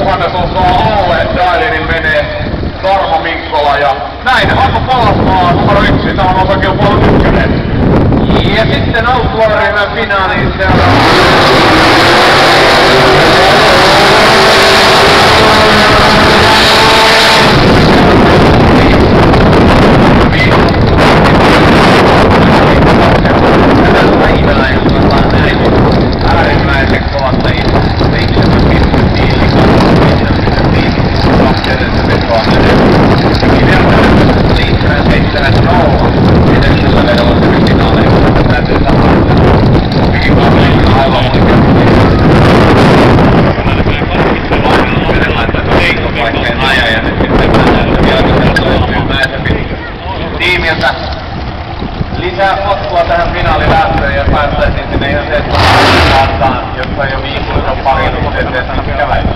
1000 alle Dailinin menee Tarmo Mikkola ja näin Hannu Palasmaa numero 1, tämä on osakilpailu 1. Ja sitten Outlawryhmän finaaliin tiimiltä lisää potkua tähän finaalilähtöön ja päästäisiin sinne ihan vastaan, jossa jo viikolla on paljon eteen käväillä.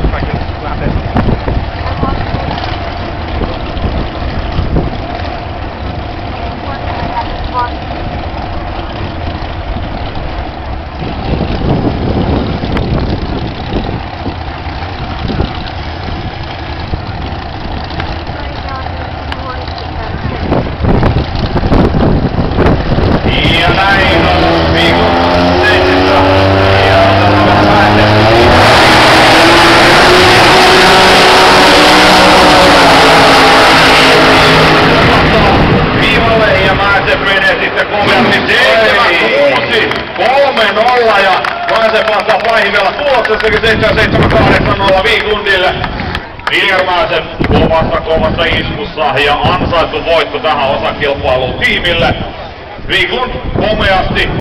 Ja Maise päästään pahimmilla tuloksessakin 7-7-8-0 Vigundille. Viljar-Maise kovassa iskussa ja ansaittu voitto tähän osakilpailuun tiimille. Vigund komeasti